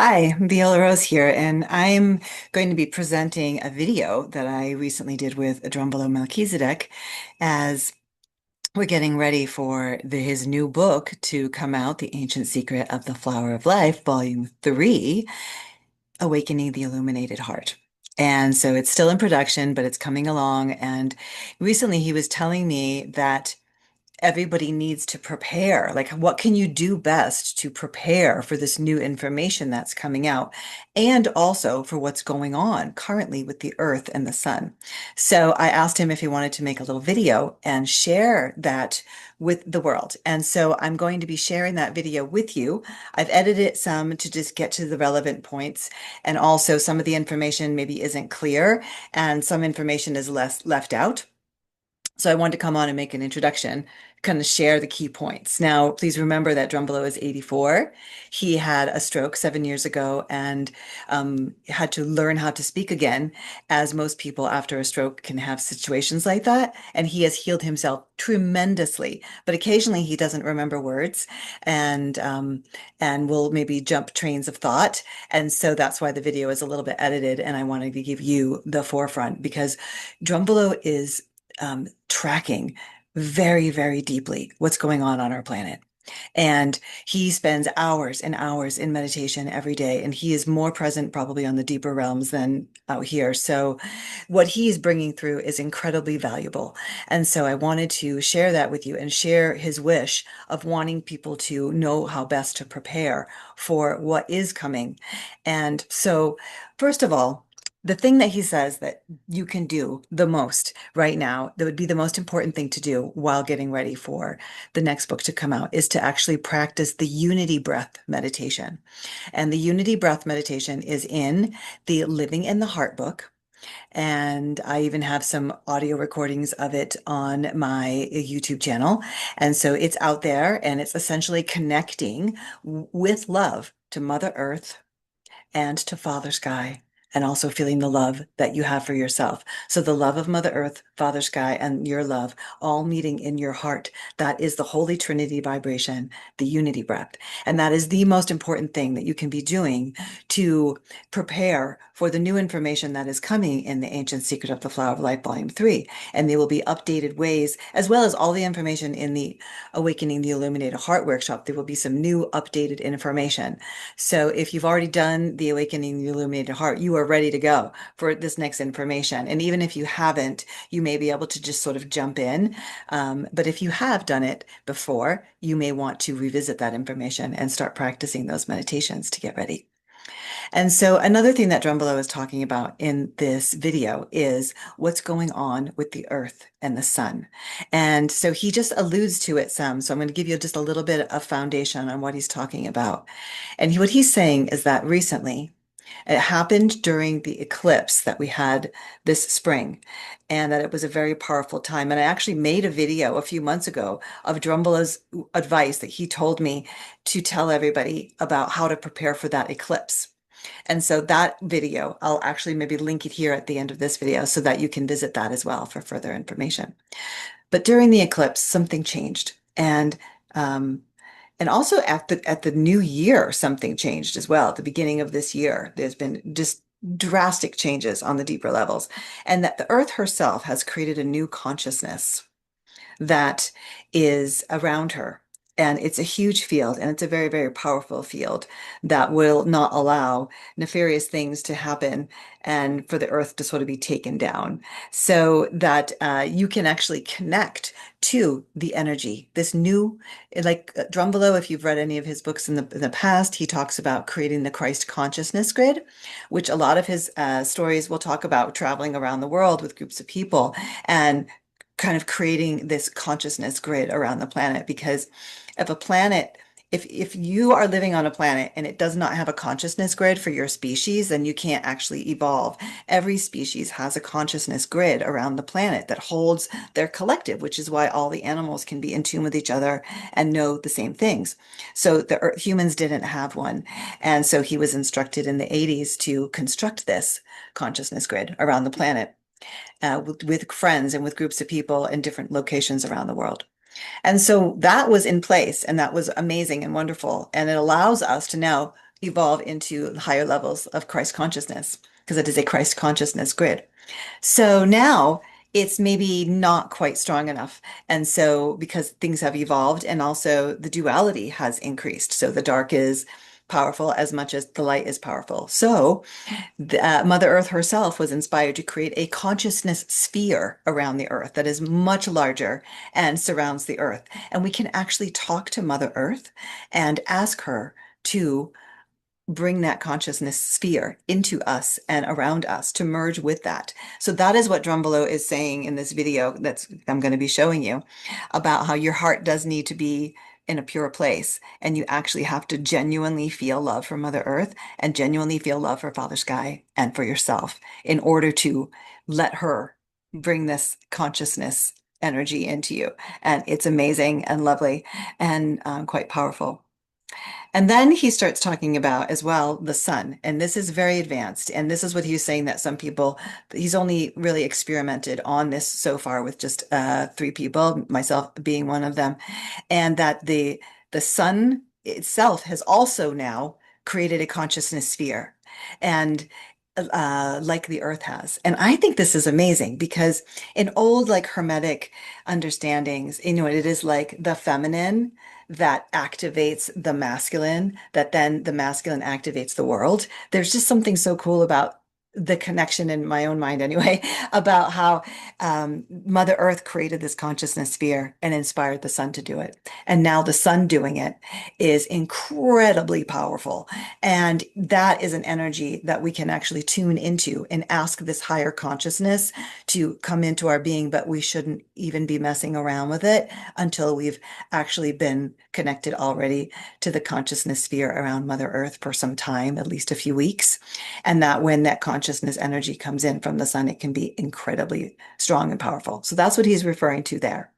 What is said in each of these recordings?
Hi, Viola Rose here, and I'm going to be presenting a video that I recently did with Drunvalo Melchizedek as we're getting ready for his new book to come out, The Ancient Secret of the Flower of Life, Volume 3, Awakening the Illuminated Heart. And so it's still in production, but it's coming along. And recently he was telling me that everybody needs to prepare. Like, what can you do best to prepare for this new information that's coming out, and also for what's going on currently with the Earth and the Sun? So I asked him if he wanted to make a little video and share that with the world. And so I'm going to be sharing that video with you. I've edited it some to just get to the relevant points. And also some of the information maybe isn't clear and some information is left out. So I wanted to come on and make an introduction, kind of share the key points. Now, please remember that Drunvalo is 84. He had a stroke 7 years ago and had to learn how to speak again, as most people after a stroke can have situations like that. And he has healed himself tremendously, but occasionally he doesn't remember words and will maybe jump trains of thought. And so that's why the video is a little bit edited, and I wanted to give you the forefront because Drunvalo is tracking very, very deeply what's going on our planet. And he spends hours and hours in meditation every day, and he is more present probably on the deeper realms than out here. So what he's bringing through is incredibly valuable. And so I wanted to share that with you and share his wish of wanting people to know how best to prepare for what is coming. And so, first of all, the thing that he says that you can do the most right now, that would be the most important thing to do while getting ready for the next book to come out, is to actually practice the unity breath meditation. And the unity breath meditation is in the Living in the Heart book. And I even have some audio recordings of it on my YouTube channel. And so it's out there, and it's essentially connecting with love to Mother Earth and to Father Sky, and also feeling the love that you have for yourself. So the love of Mother Earth, Father Sky, and your love all meeting in your heart. That is the Holy Trinity vibration, the unity breath. And that is the most important thing that you can be doing to prepare for the new information that is coming in the Ancient Secret of the Flower of Life, Volume 3. And they will be updated ways, as well as all the information in the Awakening the Illuminated Heart workshop. There will be some new updated information. So if you've already done the Awakening the Illuminated Heart, you are ready to go for this next information. And even if you haven't, you may be able to just sort of jump in. But if you have done it before, you may want to revisit that information and start practicing those meditations to get ready. And so another thing that Drunvalo is talking about in this video is what's going on with the earth and the sun. And so he just alludes to it some. So I'm going to give you just a little bit of foundation on what he's talking about. And what he's saying is that recently, it happened during the eclipse that we had this spring, and that it was a very powerful time. And I actually made a video a few months ago of Drunvalo's advice that he told me to tell everybody about how to prepare for that eclipse. And so that video, I'll actually maybe link it here at the end of this video so that you can visit that as well for further information. But during the eclipse, something changed. And also at the new year, something changed as well. At the beginning of this year, there's been just drastic changes on the deeper levels. And that the Earth herself has created a new consciousness that is around her. And it's a huge field, and it's a very, very powerful field that will not allow nefarious things to happen and for the earth to sort of be taken down, so that you can actually connect to the energy. This new, like Drunvalo, if you've read any of his books in the past, he talks about creating the Christ consciousness grid, which a lot of his stories will talk about traveling around the world with groups of people and kind of creating this consciousness grid around the planet. Because if a planet, if you are living on a planet and it does not have a consciousness grid for your species, then you can't actually evolve. Every species has a consciousness grid around the planet that holds their collective, which is why all the animals can be in tune with each other and know the same things. So the humans didn't have one. And so he was instructed in the 80s to construct this consciousness grid around the planet. With friends and with groups of people in different locations around the world. And so that was in place, and that was amazing and wonderful. And it allows us to now evolve into higher levels of Christ consciousness because it is a Christ consciousness grid. So now it's maybe not quite strong enough. And so because things have evolved and also the duality has increased. So the dark is powerful as much as the light is powerful. So Mother Earth herself was inspired to create a consciousness sphere around the Earth that is much larger and surrounds the Earth. And we can actually talk to Mother Earth and ask her to bring that consciousness sphere into us and around us to merge with that. So that is what Drunvalo is saying in this video that's I'm going to be showing you about how your heart does need to be in a pure place and you actually have to genuinely feel love for Mother Earth and genuinely feel love for Father Sky and for yourself in order to let her bring this consciousness energy into you. And it's amazing and lovely and quite powerful. And then he starts talking about as well the sun. And this is very advanced. And this is what he's saying that some people, he's only really experimented on this so far with just three people, myself being one of them. And that the sun itself has also now created a consciousness sphere. And like the earth has. And I think this is amazing because in old like hermetic understandings, it is like the feminine that activates the masculine, that then the masculine activates the world. There's just something so cool about the connection in my own mind anyway, about how Mother Earth created this consciousness sphere and inspired the sun to do it. And now the sun doing it is incredibly powerful. And that is an energy that we can actually tune into and ask this higher consciousness to come into our being, but we shouldn't even be messing around with it until we've actually been connected already to the consciousness sphere around Mother Earth for some time, at least a few weeks. And that when that consciousness energy comes in from the sun, it can be incredibly strong and powerful. So that's what he's referring to there.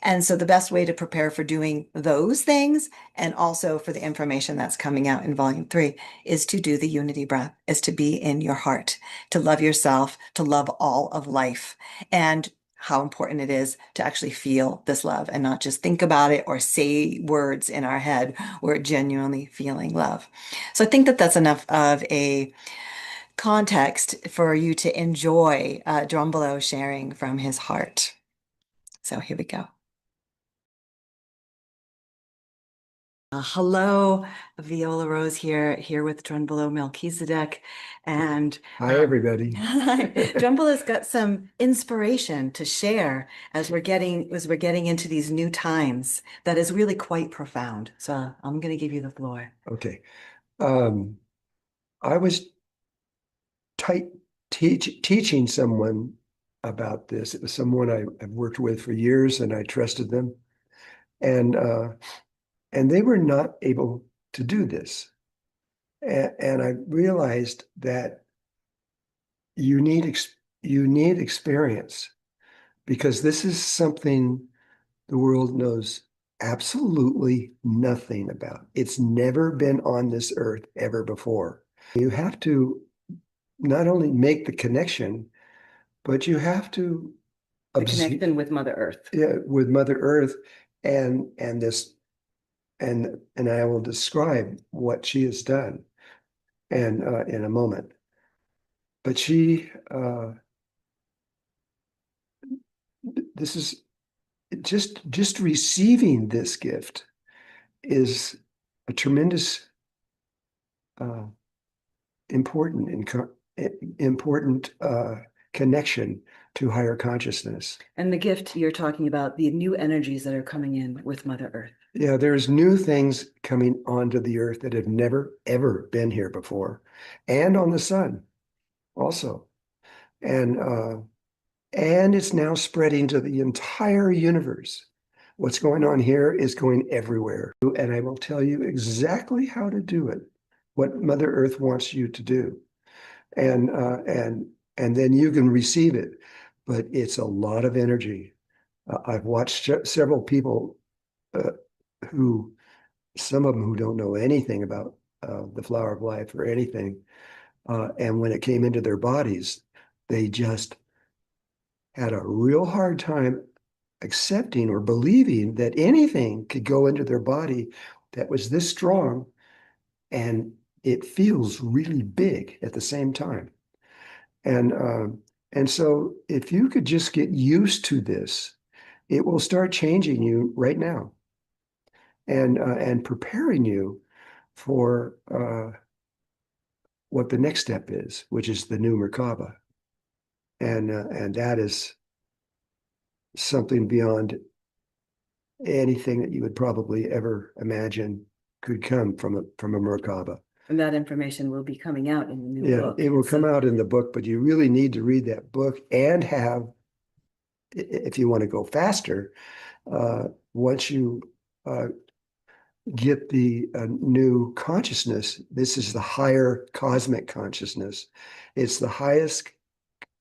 And so the best way to prepare for doing those things and also for the information that's coming out in volume 3 is to do the unity breath, is to be in your heart, to love yourself, to love all of life, and how important it is to actually feel this love and not just think about it or say words in our head. We're genuinely feeling love. So I think that that's enough of a context for you to enjoy Drunvalo sharing from his heart. So here we go. Hello, Viola Rose here with Drunvalo Melchizedek. And Hi, everybody. Drunvalo's got some inspiration to share as we're getting into these new times that is really quite profound. So I'm going to give you the floor. Okay. Um, I was teaching someone about this. It was someone I've worked with for years and I trusted them. And and they were not able to do this. And I realized that you need you need experience because this is something the world knows absolutely nothing about. It's never been on this earth ever before. You have to not only make the connection, but you have to The connection with Mother Earth. yeah, with Mother Earth and this and I will describe what she has done and in a moment. But she this is just receiving this gift is a tremendous uh, important important connection to higher consciousness. And the gift you're talking about, the new energies that are coming in with Mother Earth. Yeah, there's new things coming onto the earth that have never, ever been here before, and on the sun also. And and it's now spreading to the entire universe. What's going on here is going everywhere. And I will tell you exactly how to do it, what Mother Earth wants you to do. And and then you can receive it. But it's a lot of energy. I've watched several people uh, who, some of them who don't know anything about the flower of life or anything. And when it came into their bodies, they just had a real hard time accepting or believing that anything could go into their body that was this strong and it feels really big at the same time. And and so if you could just get used to this, it will start changing you right now and preparing you for what the next step is, which is the new Merkaba. And that is something beyond anything that you would probably ever imagine could come from a Merkaba. And that information will be coming out in the new Yeah, book. it will come out in the book, but you really need to read that book and have, if you want to go faster, once you uh, get the new consciousness, this is the higher cosmic consciousness. It's the highest,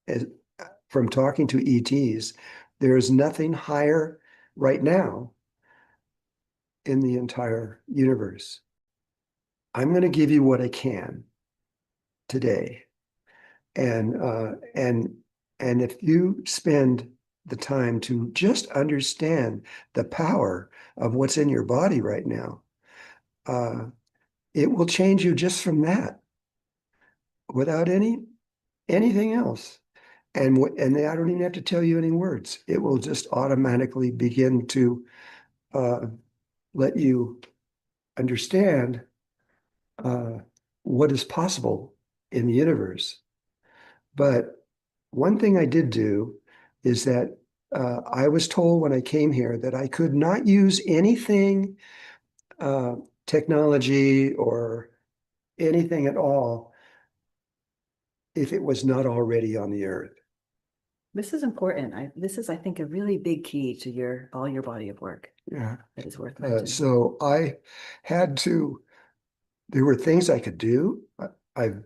as, from talking to ETs, there is nothing higher right now in the entire universe. I'm going to give you what I can today. And and if you spend the time to just understand the power of what's in your body right now, uh, it will change you just from that without anything else. And I don't even have to tell you any words. It will just automatically begin to uh, let you understand uh, what is possible in the universe. But one thing I did do is that I was told when I came here that I could not use anything, uh, technology or anything at all, if it was not already on the earth. This is important. This is, I think, a really big key to all your body of work Yeah. that is worth mentioning. So I had to, there were things I could do. I've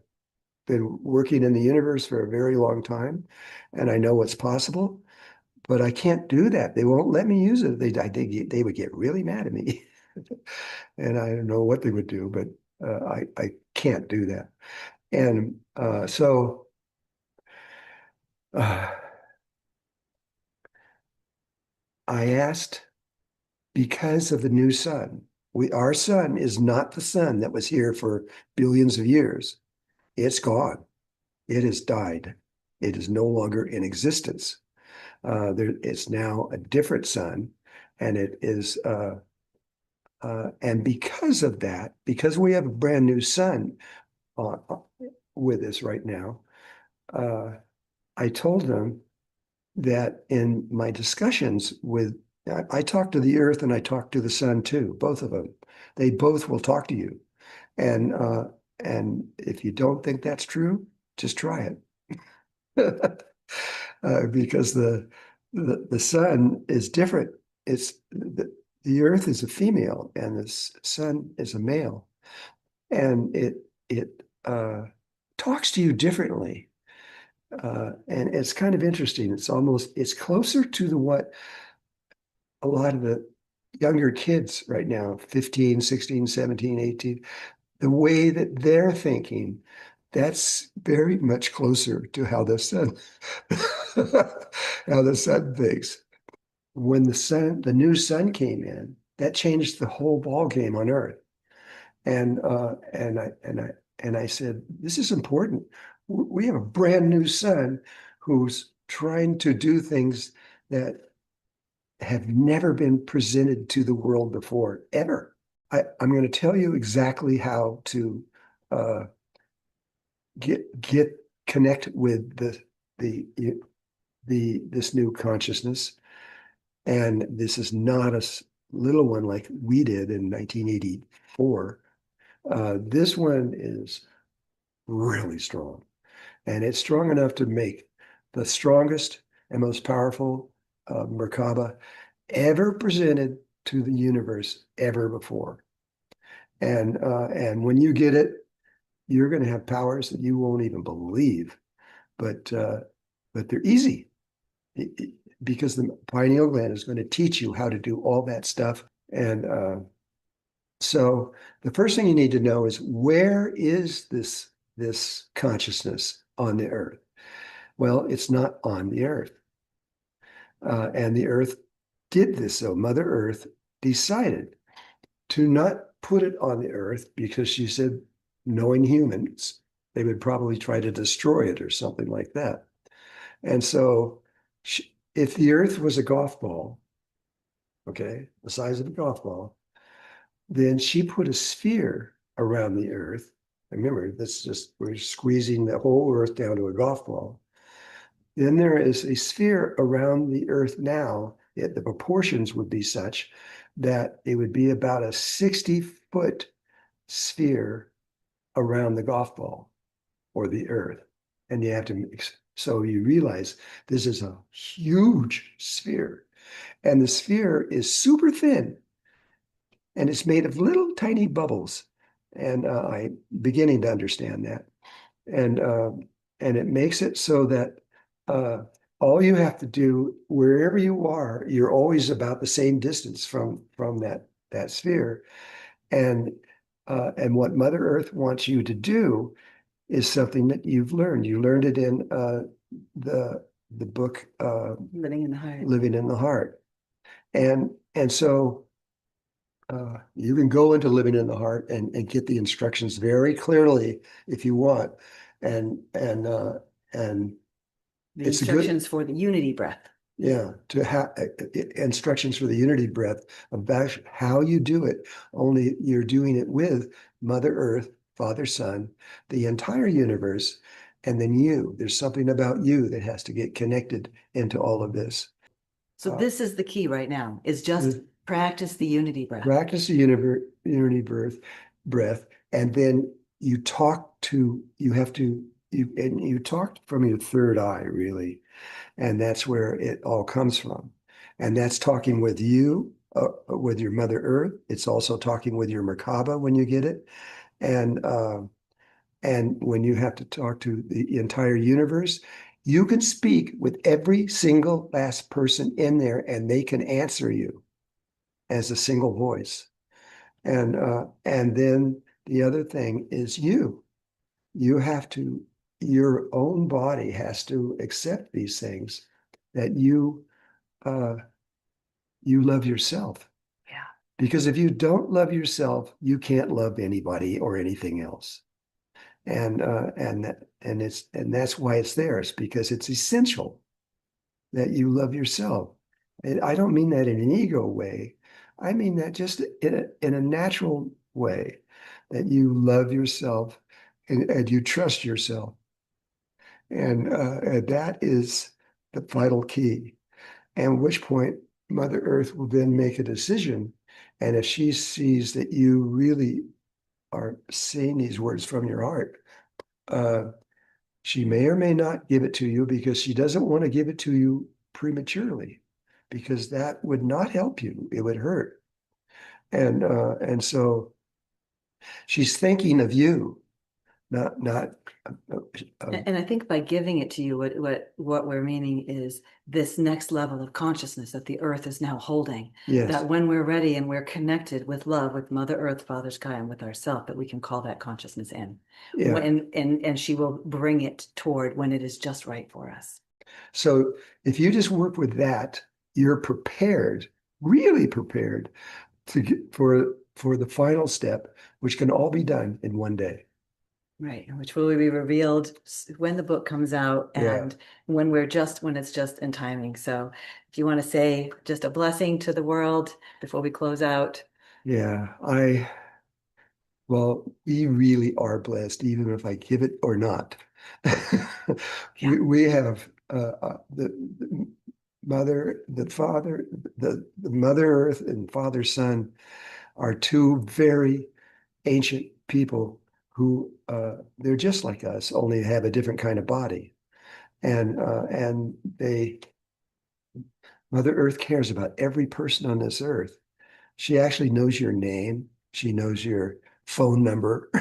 been working in the universe for a very long time, and I know what's possible, but I can't do that. They won't let me use it. They would get really mad at me, and I don't know what they would do, but I can't do that. And so uh, I asked, because of the new sun. Our sun is not the sun that was here for billions of years. It's gone. It has died. It is no longer in existence. It's now a different sun, and it is. And because of that, because we have a brand new sun uh, with us right now, uh, I told them that in my discussions with, I talk to the earth and I talk to the sun too, both of them. They both will talk to you. And if you don't think that's true, just try it. Because the sun is different. It's the earth is a female and the sun is a male. And it talks to you differently. And it's kind of interesting. It's closer to what a lot of the younger kids right now, 15, 16, 17, 18, the way that they're thinking, that's very much closer to how the sun how the sun thinks. When the new sun came in, that changed the whole ball game on Earth. And I said, this is important. We have a brand new sun who's trying to do things that have never been presented to the world before, ever. I'm going to tell you exactly how to uh, get connect with the this new consciousness. And this is not a little one like we did in 1984. This one is really strong, and it's strong enough to make the strongest and most powerful Merkaba ever presented to the universe ever before. And when you get it, you're going to have powers that you won't even believe, but they're easy because the pineal gland is going to teach you how to do all that stuff. And so the first thing you need to know is, where is this consciousness on the earth? Well, it's not on the earth. And the earth did this. So Mother Earth decided to not put it on the earth because she said knowing humans, they would probably try to destroy it or something like that. And so, if the Earth was a golf ball, okay, the size of a golf ball, then she put a sphere around the Earth. Remember, this just we're squeezing the whole Earth down to a golf ball. Then there is a sphere around the Earth now. The proportions would be such that it would be about a 60-foot sphere around the golf ball or the Earth. And you have to mix. So you realize this is a huge sphere. And the sphere is super thin and it's made of little tiny bubbles. And I'm beginning to understand that. And uh, and it makes it so that uh, all you have to do, wherever you are, you're always about the same distance from that sphere. And and what Mother Earth wants you to do is something that you've learned. You learned it in the book Living in the Heart. Living in the Heart. And so you can go into Living in the Heart and get the instructions very clearly if you want. And The it's a good, instructions for the unity breath. yeah, to have instructions for the unity breath about how you do it. Only you're doing it with Mother Earth, Father, Son, the entire universe, and then you. There's something about you that has to get connected into all of this. So Uh, this is the key right now, is just practice the unity breath. Practice the unity breath, and then you have to, and you talk from your third eye, really. And that's where it all comes from. And that's talking with you, with your Mother Earth. It's also talking with your Merkaba when you get it. And when you have to talk to the entire universe, you can speak with every single last person in there and they can answer you as a single voice. And then the other thing is you. You have to, your own body has to accept these things that uh, you love yourself. Yeah. Because if you don't love yourself, you can't love anybody or anything else. And that's why it's there. It's because it's essential that you love yourself. And I don't mean that in an ego way. I mean that just in a natural way, that you love yourself and you trust yourself. And that is the vital key. And at which point Mother Earth will then make a decision. And if she sees that you really are saying these words from your heart, uh, she may or may not give it to you because she doesn't want to give it to you prematurely, because that would not help you. It would hurt. And so she's thinking of you, not And I think by giving it to you, what we're meaning is this next level of consciousness that the earth is now holding, yes, that when we're ready and we're connected with love, with Mother Earth, Father Sky, and with ourself, that we can call that consciousness in. yeah. When and she will bring it toward when it is just right for us. So if you just work with that, you're prepared, really prepared to get for the final step, which can all be done in one day. Right, which will be revealed when the book comes out Yeah, and when it's just in timing. So if you want to say just a blessing to the world before we close out. yeah. Well, we really are blessed, even if I give it or not. Yeah. We have the mother, the father, the Mother Earth and Father Son are two very ancient people who they're just like us, only have a different kind of body. And they Mother Earth cares about every person on this earth. She actually knows your name. She knows your phone number.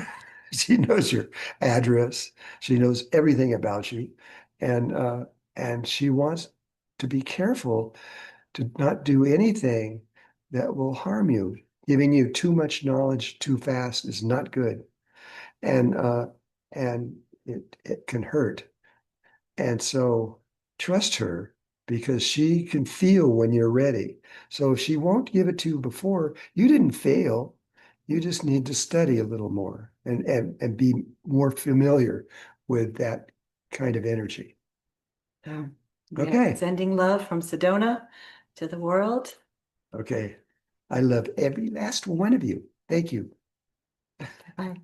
She knows your address. She knows everything about you. And and she wants to be careful to not do anything that will harm you. Giving you too much knowledge too fast is not good. And it can hurt. And so trust her because she can feel when you're ready. So if she won't give it to you before, you didn't fail. You just need to study a little more and be more familiar with that kind of energy. So, yeah, Okay. sending love from Sedona to the world. Okay. I love every last one of you. Thank you. Bye.